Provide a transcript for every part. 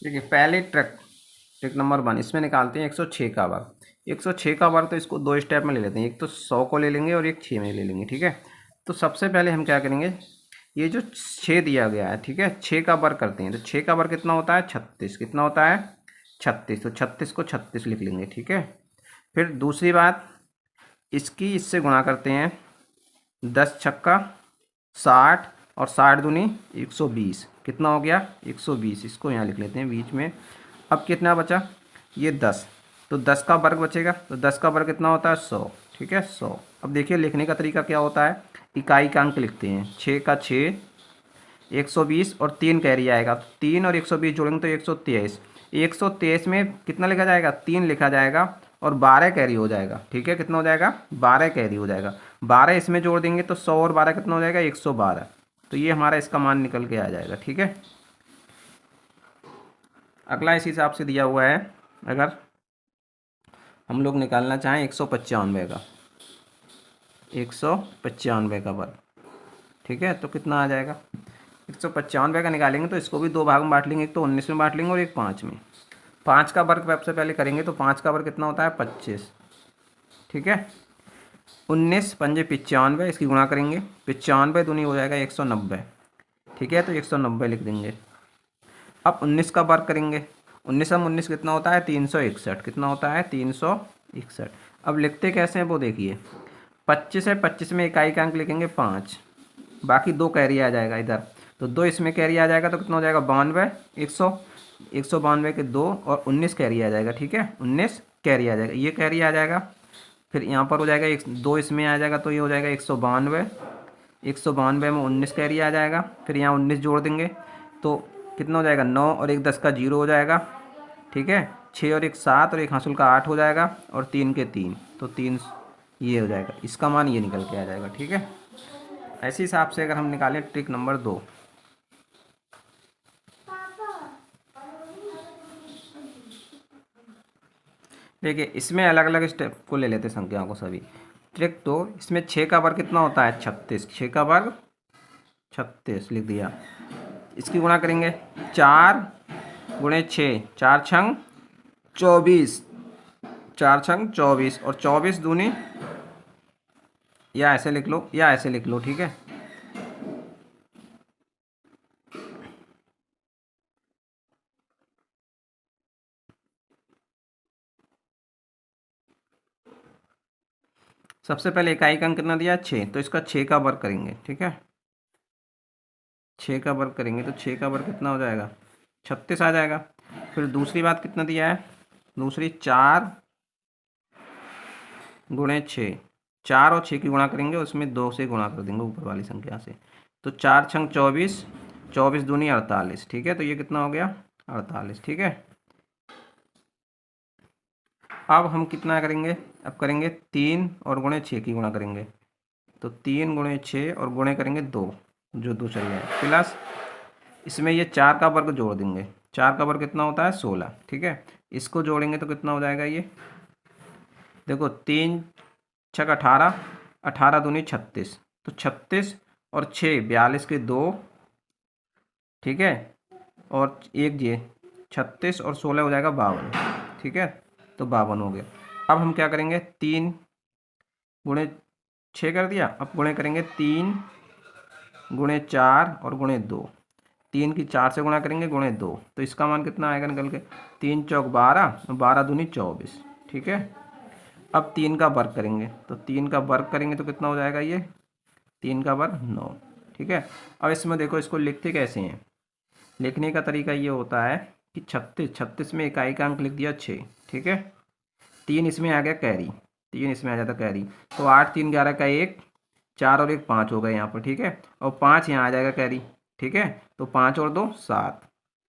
देखिए पहले trick trick number 1 इसमें निकालते हैं 106 का वर्ग। 106 का वर्ग तो इसको दो स्टेप में ले लेते हैं, एक तो 100 को ले लेंगे और एक 6 में ले लेंगे। ठीक है, तो सबसे पहले हम क्या करेंगे, ये जो 6 दिया गया है, ठीक है, 6 का वर्ग करते हैं। तो 6 का वर्ग कितना होता है 36, कितना होता है 36, तो 36 को 36 लिख लेंगे। ठीक है, फिर दूसरी बात, इसकी इससे गुणा करते हैं, 10 छक्का 60 और 60 दूनी 120, कितना हो गया 120, इसको यहाँ लिख लेते हैं बीच में। अब कितना बचा, ये 10, तो 10 का वर्ग बचेगा, तो 10 का वर्ग कितना होता है 100। ठीक है 100। अब देखिए लिखने का तरीका क्या होता है, इकाई का अंक लिखते हैं, 6 का 6, 120 और 3 कैरी आएगा, 3 और 120 जोड़ेंगे तो 123। 123 में कितना लिखा जाएगा 3 लिखा जाएगा और 12 कैरी हो जाएगा। ठीक है, कितना हो जाएगा 12 कैरी हो जाएगा, 12 इसमें जोड़ देंगे तो 100 और 12 कितना हो जाएगा 112। तो ये हमारा इसका मान निकल के आ जाएगा। ठीक है, अगला इस हिसाब से दिया हुआ है, अगर हम लोग निकालना चाहें 195 का, 195 का वर्ग। ठीक है, तो कितना आ जाएगा 195 का निकालेंगे तो इसको भी दो भाग में बांट लेंगे, एक तो 19 में बांट लेंगे और एक 5 में। 5 का वर्ग सबसे पहले करेंगे तो 5 का वर्ग कितना होता है 25। ठीक है, 19 पंजे 95, इसकी गुणा करेंगे, 95 दूनी हो जाएगा 190। ठीक है, तो 190 लिख देंगे। अब 19 का वर्ग करेंगे, 19 हम 19 कितना होता है 361, कितना होता है 361। अब लिखते कैसे हैं वो देखिए, 25 है, 25 में इकाई का अंक लिखेंगे 5, बाकी दो कैरी आ जाएगा इधर, तो दो इसमें कैरी आ जाएगा तो कितना हो जाएगा 92, 192 के दो और 19 कैरी आ जाएगा। ठीक है, 19 कैरी आ जाएगा, ये कैरी आ जाएगा, फिर यहाँ पर हो जाएगा एक दो इसमें आ जाएगा तो ये हो जाएगा 192, 192 में 19 कैरी आ जाएगा, फिर यहाँ 19 जोड़ देंगे तो कितना हो जाएगा 9 और एक 10 का 0 हो जाएगा। ठीक है, 6 और एक 7 और एक हासिल का 8 हो जाएगा और 3 के 3, तो 3 ये हो जाएगा, इसका मान ये निकल के आ जाएगा। ठीक है, ऐसे हिसाब से अगर हम निकालें ट्रिक नंबर 2, देखिए इसमें अलग अलग स्टेप को ले लेते संख्याओं को सभी। ट्रिक 2, इसमें 6 का वर्ग कितना होता है 36, 6 का वर्ग 36 लिख दिया, इसकी गुणा करेंगे 4 गुणे 6, 4 छंग 24, 4 छंग 24 और 24 दूनी, या ऐसे लिख लो या ऐसे लिख लो। ठीक है, सबसे पहले इकाई का अंक कितना दिया 6, तो इसका 6 का वर्ग करेंगे। ठीक है, 6 का वर्ग करेंगे तो 6 का वर्ग कितना हो जाएगा 36 आ जाएगा। फिर दूसरी बात कितना दिया है, दूसरी 4 गुणे 6, 4 और 6 की गुणा करेंगे, उसमें 2 से गुणा कर देंगे ऊपर वाली संख्या से, तो 4 छंग 24, 24 दूनी 48। ठीक है, तो ये कितना हो गया 48। ठीक है, अब हम कितना करेंगे, अब करेंगे 3 और गुणे 6 की गुणा करेंगे, तो 3 गुणे 6 और गुणे करेंगे 2, जो 2 चल जाए, प्लस इसमें ये 4 का वर्ग जोड़ देंगे, 4 का वर्ग कितना होता है 16। ठीक है, इसको जोड़ेंगे तो कितना हो जाएगा, ये देखो 3 छक 18, 18 दूनी 36, तो 36 और 6 42 के 2। ठीक है, और एक ये 36 और 16 हो जाएगा 52। ठीक है, तो 52 हो गया। अब हम क्या करेंगे, 3 गुणे 6 कर दिया, अब गुणे करेंगे 3 गुणे 4 और गुणे 2, 3 की 4 से गुणा करेंगे गुणे 2, तो इसका मान कितना आएगा निकल के 3 चौक 12, 12 दूनी 24। ठीक है, अब 3 का वर्ग करेंगे, तो 3 का वर्ग करेंगे तो कितना हो जाएगा, ये 3 का वर्ग 9। ठीक है, अब इसमें देखो इसको लिखते कैसे हैं, लिखने का तरीका ये होता है कि 36, 36 में इकाई का अंक लिख दिया 6। ठीक है, 3 इसमें आ गया कैरी, 3 इसमें आ जाता कैरी, तो 8 3 11 का 1, 4 और 1 5 हो गए यहाँ पर। ठीक है, और 5 यहाँ आ जाएगा कैरी। ठीक है, तो 5 और 2 7,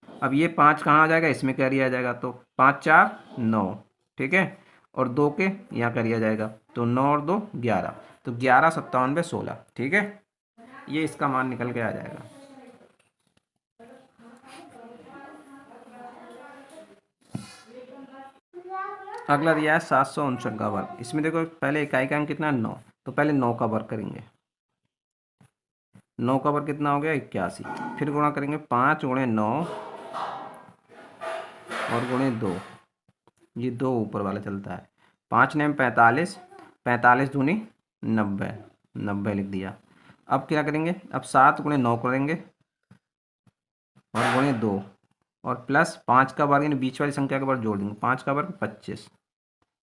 अब ये 5 कहाँ आ जाएगा, इसमें कैरी आ जाएगा, तो 5 4 9। ठीक है, और 2 के यहाँ कैरी आ जाएगा, तो 9 और 2 11, तो 11 57 16। ठीक है, ये इसका मान निकल के आ जाएगा। अगला दिया है 759 का वर्ग, इसमें देखो पहले इकाई का अंक कितना है 9, तो पहले 9 का वर्ग करेंगे, 9 का वर्ग कितना हो गया 81, फिर गुणा करेंगे 5 गुणे 9 और गुणे 2, ये 2 ऊपर वाला चलता है। 5 नेम 45, 45 दूनी 90, 90 लिख दिया। अब क्या करेंगे, अब 7 गुणे 9 करेंगे और गुणे 2 और प्लस 5 का वर्ग, यानी बीच वाली संख्या के वर्ग जोड़ देंगे। 5 का वर्ग 25,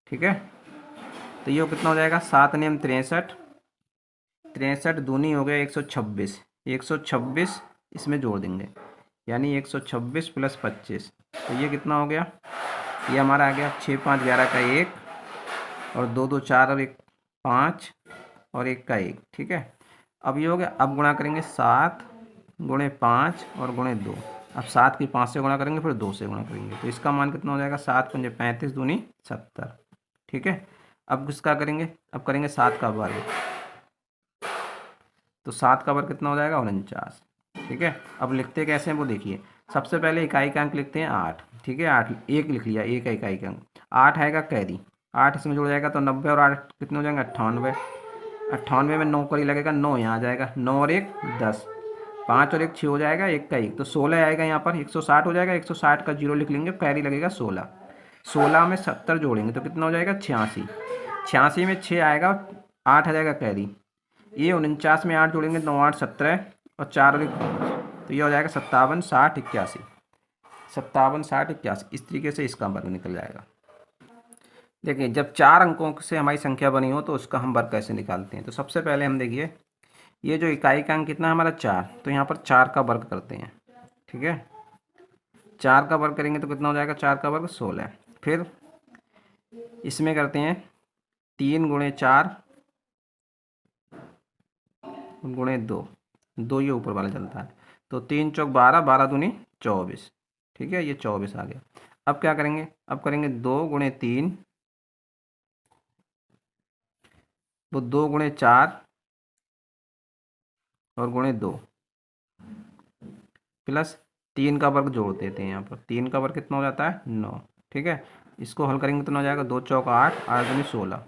ठीक है। तो ये कितना हो जाएगा, 7 नेम 63, 63 दूनी हो गया 126, 126 इसमें जोड़ देंगे, यानी 126 प्लस 25, तो ये कितना हो गया, ये हमारा आ गया 6 5 11 का 1 और 2 2 4 और 1 5 और 1 का 1, ठीक है। अब ये हो गया। अब गुणा करेंगे 7 गुणे 5 और गुणे 2। अब 7 की 5 से गुणा करेंगे, फिर 2 से गुणा करेंगे, तो इसका मान कितना हो जाएगा, 7 पंजे 35 दूनी 70, ठीक है। अब किसका करेंगे, अब करेंगे 7 का वर्ग, तो 7 का वर्ग कितना हो जाएगा, 49, ठीक है। अब लिखते कैसे हैं वो देखिए। सबसे पहले इकाई का अंक लिखते हैं 8, ठीक है। 8 1 लिख लिया, एक इकाई का अंक 8 आएगा कैरी, 8 इसमें जुड़ जाएगा तो 90 और 8 कितने हो जाएंगे, 98, 98 में 9 करी लगेगा, 9 यहाँ आ जाएगा, 9 और 1 10, 5 और 1 6 हो जाएगा, 1 का 1 तो 16 आएगा यहाँ पर, 160 हो जाएगा, 160 का 0 लिख लेंगे, कैरी लगेगा 16, 16 में 70 जोड़ेंगे तो कितना हो जाएगा, 86, 86 में 6 आएगा, 8 आ जाएगा कैरी, ये 49 में 8 जोड़ेंगे, 9 8 17 और 4 और 1 5, तो ये हो जाएगा 57 60 81, 57 60 81, इस तरीके से इसका वर्ग निकल जाएगा। देखिए जब 4 अंकों से हमारी संख्या बनी हो तो उसका हम वर्ग कैसे निकालते हैं। तो सबसे पहले हम देखिए, ये जो इकाई का अंक कितना है हमारा 4, तो यहाँ पर 4 का वर्ग करते हैं, ठीक है। 4 का वर्ग करेंगे तो कितना हो जाएगा, 4 का वर्ग 16, फिर इसमें करते हैं 3 गुणे 4 गुणे 2, 2 ये ऊपर वाला चलता है, तो 3 चौक 12, 12 दूनी 24, ठीक है, ये 24 आ गया। अब क्या करेंगे, अब करेंगे 2 गुणे 3, वो 2 गुणे 4 और गुणे 2 प्लस 3 का वर्ग जोड़ देते हैं, यहाँ पर 3 का वर्ग कितना हो जाता है, 9, ठीक है। इसको हल करेंगे कितना हो जाएगा, 2 चौक 8, 8 दूनी 16,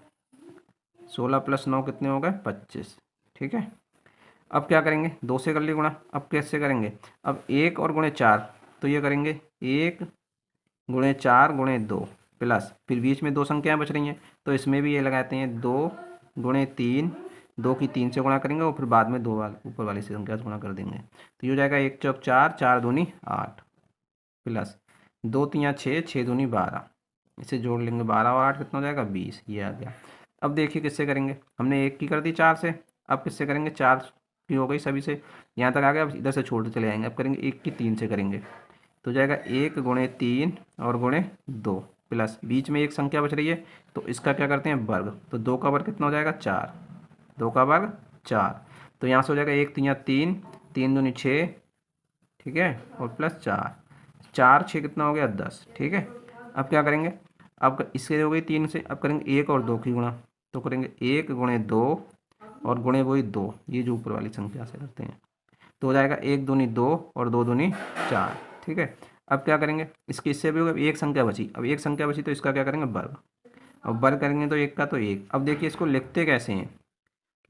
16 प्लस 9 कितने हो गए, 25, ठीक है। अब क्या करेंगे, 2 से कर लिए गुणा, अब कैसे करेंगे, अब 1 और गुणे 4, तो ये करेंगे 1 गुणे 4 गुणे 2 प्लस, फिर बीच में 2 संख्याएं बच रही हैं तो इसमें भी ये लगाते हैं 2 गुणे 3, 2 की 3 से गुणा करेंगे और फिर बाद में 2 ऊपर वाली से संख्या से गुणा कर देंगे, तो ये हो जाएगा 1 चौक 4, 4 दूनी 8 प्लस 2 3 6, 6 दूनी 12, इसे जोड़ लेंगे, 12 और 8 कितना हो जाएगा, 20, ये आ गया। अब देखिए किससे करेंगे, हमने 1 की कर दी 4 से, अब किससे करेंगे, 4 की हो गई सभी से, यहाँ तक आ गया, अब इधर से छोड़ते चले जाएंगे। अब करेंगे 1 की 3 से करेंगे, तो हो जाएगा 1 गुणे 3 और गुणे 2 प्लस बीच में एक संख्या बच रही है तो इसका क्या करते हैं वर्ग, तो 2 का वर्ग कितना हो जाएगा, 4, 2 का वर्ग 4, तो यहाँ से हो जाएगा 1 3 3, 3 दूनी 6, ठीक है, और प्लस 4, 4 6 कितना हो गया, 10, ठीक है। अब क्या करेंगे, अब इससे हो गई 3 से, अब करेंगे 1 और 2 की गुणा, तो करेंगे 1 गुणे 2 और गुणे वही 2, ये जो ऊपर वाली संख्या से करते हैं, तो हो जाएगा 1 दूनी 2 और 2 दूनी 4, ठीक है। अब क्या करेंगे, इसके इससे भी होगा, एक संख्या बची, अब एक संख्या बची तो इसका क्या करेंगे, वर्ग, अब वर्ग करेंगे तो 1 का तो 1। अब देखिए इसको लिखते कैसे हैं,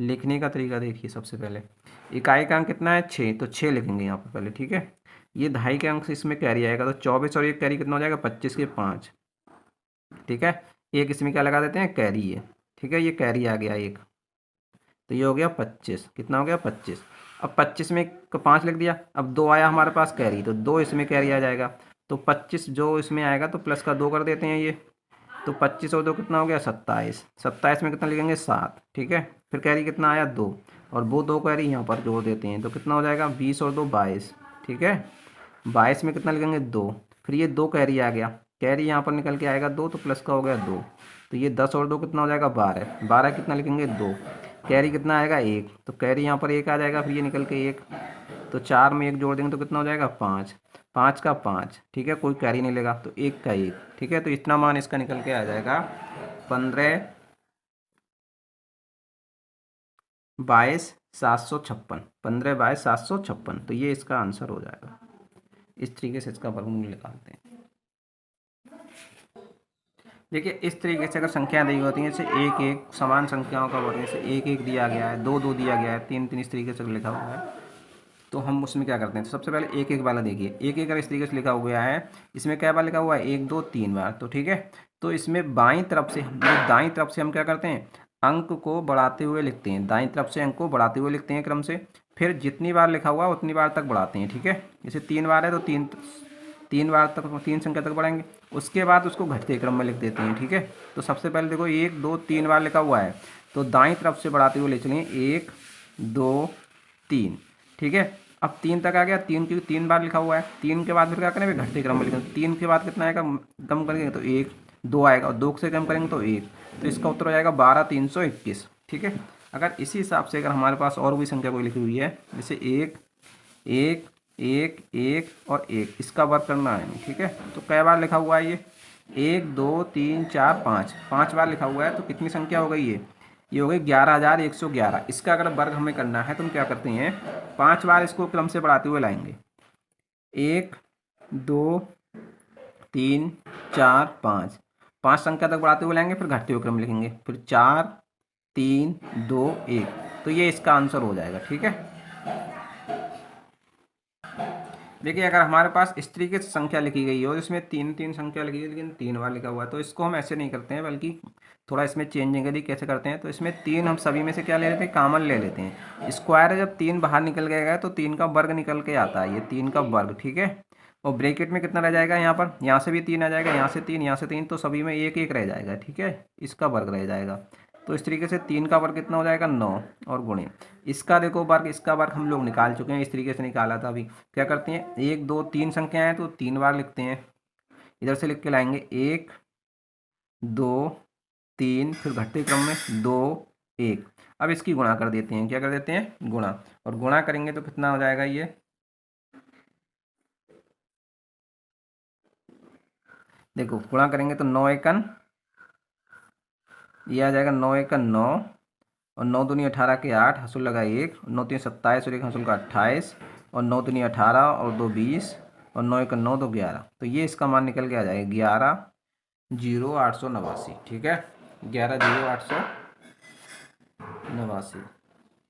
लिखने का तरीका देखिए। सबसे पहले इकाई का अंक कितना है, 6, तो 6 लिखेंगे यहाँ पर पहले, ठीक है। ये दहाई के अंक से इसमें कैरी आएगा, तो 24 और 1 कैरी कितना हो जाएगा, 25 के 5, ठीक है। एक इसमें क्या लगा देते हैं, कैरी है, ठीक है, ये कैरी आ गया एक, तो ये हो गया 25, कितना हो गया, 25। अब 25 में 5 लिख दिया, अब 2 आया हमारे पास कैरी, तो 2 इसमें कैरी आ जाएगा, तो 25 जो इसमें आएगा तो प्लस का 2 कर देते हैं ये, तो 25 और 2 कितना हो गया, 27, 27 में कितना लिखेंगे, 7, ठीक है। फिर कैरी कितना आया, 2, और वो 2 कैरी यहाँ पर जोड़ देते हैं तो कितना हो जाएगा, 20 और 2 22, ठीक है। 22 में कितना लिखेंगे, 2, फिर ये 2 कैरी आ गया, कैरी यहाँ पर निकल के आएगा 2, तो प्लस का हो गया 2, तो ये 10 और 2 कितना हो जाएगा, 12, 12 कितना लिखेंगे, 2, कैरी कितना आएगा, 1, तो कैरी यहाँ पर 1 आ जाएगा, फिर ये निकल के 1, तो 4 में 1 जोड़ देंगे तो कितना हो जाएगा, 5, 5 का 5, ठीक है, कोई कैरी नहीं लेगा तो 1 का 1, ठीक है। तो इतना मान इसका निकल के आ जाएगा 15 22 756, 15 22 756, तो ये इसका आंसर हो जाएगा। इस तरीके से इसका वर्गमूल निकालते हैं। देखिए इस तरीके से अगर संख्या दी होती हैं, जैसे 1 1 समान संख्याओं का वर्ग, जैसे 1 1 दिया गया है, 2 2 दिया गया है, 3 3 इस तरीके से लिखा हुआ है, तो हम उसमें क्या करते हैं, तो सबसे पहले एक एक वाला देखिए, एक एक अगर इस तरीके से लिखा हुआ है, इसमें क्या बार लिखा हुआ है, 1 2 3 बार, तो ठीक है। तो इसमें बाईं तरफ से दाईं तरफ से हम क्या करते हैं, अंक को बढ़ाते हुए लिखते हैं, दाईं तरफ से अंक को बढ़ाते हुए लिखते हैं क्रम से, फिर जितनी बार लिखा हुआ उतनी बार तक बढ़ाते हैं, ठीक है। जैसे 3 बार है तो तीन बार तक, 3 संख्या तक बढ़ाएंगे, उसके बाद उसको घटते क्रम में लिख देते हैं, ठीक है। तो सबसे पहले देखो 1 2 3 बार लिखा हुआ है, तो दाईं तरफ से बढ़ाते हुए ले चलेंगे 1 2 3, ठीक है। अब 3 तक आ गया, 3 की 3 बार लिखा हुआ है, 3 के बाद फिर क्या करेंगे, घटते क्रम में लिखेंगे, 3 के बाद कितना आएगा, कम करेंगे तो 1 2 आएगा, और 2 से कम करेंगे तो 1, तो इसका उत्तर हो जाएगा 12 321, ठीक है। अगर इसी हिसाब से अगर हमारे पास और भी संख्या कोई लिखी हुई है, जैसे 1 1 1 1 और 1, इसका वर्ग करना है, ठीक है। तो कई बार लिखा हुआ है ये, 1 2 3 4 5, 5 बार लिखा हुआ है, तो कितनी संख्या हो गई ये हो गई 11,111। इसका अगर वर्ग हमें करना है तो हम क्या करते हैं, 5 बार इसको क्रम से बढ़ाते हुए लाएंगे, 1 2 3 4 5, 5 संख्या तक बढ़ाते हुए लाएंगे, फिर घटते हुए क्रम लिखेंगे, फिर 4 3 2 1, तो ये इसका आंसर हो जाएगा, ठीक है। देखिए अगर हमारे पास इस तरीके से संख्या लिखी गई हो, इसमें 3 3 संख्या लिखी है लेकिन 3 बार लिखा हुआ है, तो इसको हम ऐसे नहीं करते हैं, बल्कि थोड़ा इसमें चेंजिंग यदि कैसे करते हैं, तो इसमें 3 हम सभी में से क्या ले लेते हैं, कॉमन ले लेते हैं। स्क्वायर जब 3 बाहर निकल गया तो 3 का वर्ग निकल के आता है, ये 3 का वर्ग, ठीक है। और ब्रैकेट में कितना रह जाएगा, यहाँ पर, यहाँ से भी 3 आ जाएगा, यहाँ से 3, यहाँ से 3, तो सभी में एक एक रह जाएगा, ठीक है, इसका वर्ग रह जाएगा। तो इस तरीके से 3 का वर्ग कितना हो जाएगा, 9, और गुणे इसका देखो वर्ग, इसका वर्ग हम लोग निकाल चुके हैं, इस तरीके से निकाला था अभी। क्या करते हैं, 1 2 3 संख्याएं हैं तो 3 बार लिखते हैं, इधर से लिख के लाएंगे 1 2 3, फिर घटते क्रम में 2 1। अब इसकी गुणा कर देते हैं, क्या कर देते हैं, गुणा, और गुणा करेंगे तो कितना हो जाएगा ये, देखो गुणा करेंगे तो 9 एकन, ये आ जाएगा 9 एकन 9, और 9 दूनी 18 के 8, हंसुल लगा 1, 9 3 27 और 1 हंसुल का 28, और 9 दूनी 18 और 2 20, और 9 एक 9 2 11, तो ये इसका मान निकल के आ जाएगा 11,0889, ठीक है, 11,0889।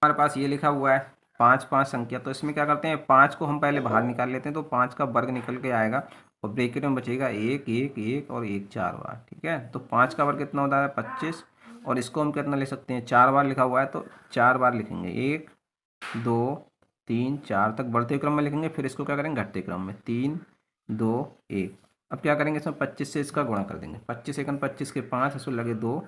हमारे पास ये लिखा हुआ है 5 5 संख्या, तो इसमें क्या करते हैं, 5 को हम पहले बाहर निकाल लेते हैं, तो 5 का वर्ग निकल के आएगा, और ब्रैकेट में बचेगा 1 1 1 और 1 4 बार, ठीक है। तो 5 का वर्ग कितना होता है, 25, और इसको हम कितना ले सकते हैं, 4 बार लिखा हुआ है तो 4 बार लिखेंगे, 1 2 3 4 तक बढ़ते क्रम में लिखेंगे, फिर इसको क्या करेंगे, घटते क्रम में, 3 2 1। अब क्या करेंगे, इसमें 25 से इसका गुणा कर देंगे, 25 एकन 25 के 5, हंसुल लगे 2,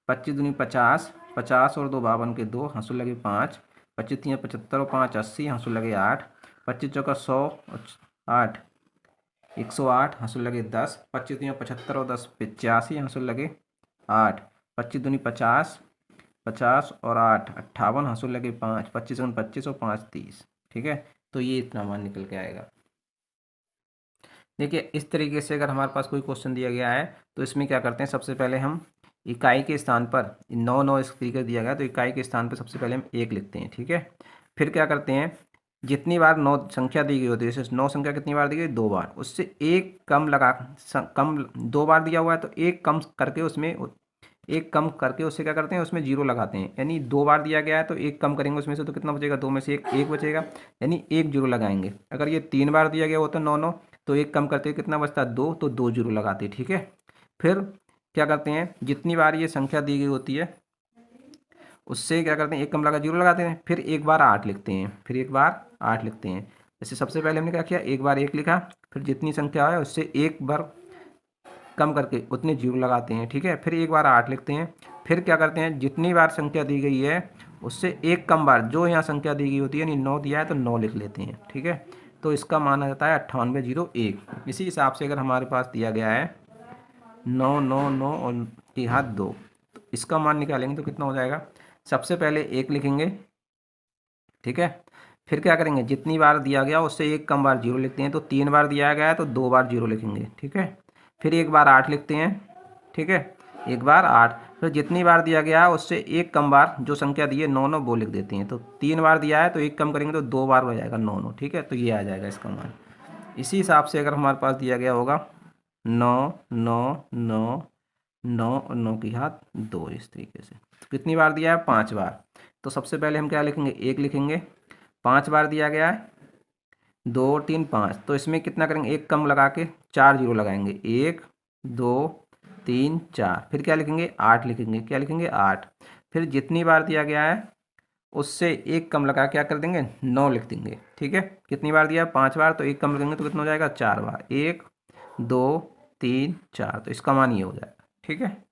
25 दूनी 50, 50 और 2 52 के 2, हंसुल लगे 5, 25 3 75 और 5 80, हंसुल लगे 8, 25 चौका 100 और 8 108, हंसुल लगे 10, 25 दूनी 75 और 10 85, हंसुल लगे 8, 25 दूनी 50, 50 और 8 58, हंसुल लगे 5, 25 25 और 5 30, ठीक है। तो ये इतना मान निकल के आएगा। देखिए इस तरीके से अगर हमारे पास कोई क्वेश्चन दिया गया है तो इसमें क्या करते हैं, सबसे पहले हम इकाई के स्थान पर 9 9 इस तरीके दिया गया तो इकाई के स्थान पर सबसे पहले हम 1 लिखते हैं, ठीक है। फिर क्या करते हैं, जितनी बार 9 संख्या दी गई होती है, जैसे 9 संख्या कितनी बार दी गई, 2 बार, उससे एक कम लगा, कम 2 बार दिया हुआ है तो एक कम करके उसमें, एक कम करके उससे क्या करते हैं, उसमें जीरो लगाते हैं, यानी 2 बार दिया गया है तो एक कम करेंगे उसमें से, तो कितना बचेगा, 2 में से एक बचेगा, यानी एक जीरो लगाएंगे। अगर ये 3 बार दिया गया होता है 9 9, तो एक कम करते कितना बचता है, 2, तो 2 जीरो लगाते हैं, ठीक है। फिर क्या करते हैं, जितनी बार ये संख्या दी गई होती है उससे क्या करते हैं, एक कम लगा जीरो लगाते हैं, फिर एक बार 8 लिखते हैं, फिर एक बार 8 लिखते हैं। जैसे सबसे पहले हमने क्या किया, एक बार 1 लिखा, फिर जितनी संख्या है उससे एक बार कम करके उतने जीरो लगाते हैं, ठीक है। फिर एक बार 8 लिखते हैं, फिर क्या करते हैं, जितनी बार संख्या दी गई है उससे एक कम बार जो यहाँ संख्या दी गई होती है, यानी 9 दिया है तो 9 लिख लेते हैं, ठीक है। तो इसका मान आ जाता है 9801। इसी हिसाब से अगर हमारे पास दिया गया है 9 9 9 और की हाथ 2, तो इसका मान निकालेंगे तो कितना हो जाएगा, सबसे पहले 1 लिखेंगे, ठीक है। फिर क्या करेंगे, जितनी बार दिया गया उससे एक कम बार जीरो लिखते हैं, तो 3 बार दिया गया है तो 2 बार जीरो लिखेंगे, ठीक है। फिर एक बार 8 लिखते हैं, ठीक है, एक बार 8, फिर जितनी बार दिया गया है उससे एक कम बार जो संख्या दी है 9 9 वो लिख देते हैं, तो 3 बार दिया है तो एक कम करेंगे तो 2 बार हो जाएगा 9 9, ठीक है। तो ये आ जाएगा इसका मान। इसी हिसाब से अगर हमारे पास दिया गया होगा 9 9 9 9 और 9 की घात 2, इस तरीके से, तो कितनी बार दिया है, 5 बार, तो सबसे पहले हम क्या लिखेंगे, 1 लिखेंगे, 5 बार दिया गया है 2 3 5, तो इसमें कितना करेंगे, एक कम लगा के 4 जीरो लगाएंगे, 1 2 3 4, फिर क्या लिखेंगे 8 लिखेंगे, क्या लिखेंगे 8। फिर जितनी बार दिया गया है उससे एक कम लगा क्या कर देंगे 9 लिख देंगे। ठीक है, कितनी बार दिया 5 बार, तो एक कम लगेंगे तो कितना हो जाएगा 4 बार, 1 2 3 4, तो इसका मान ये हो जाएगा। ठीक है।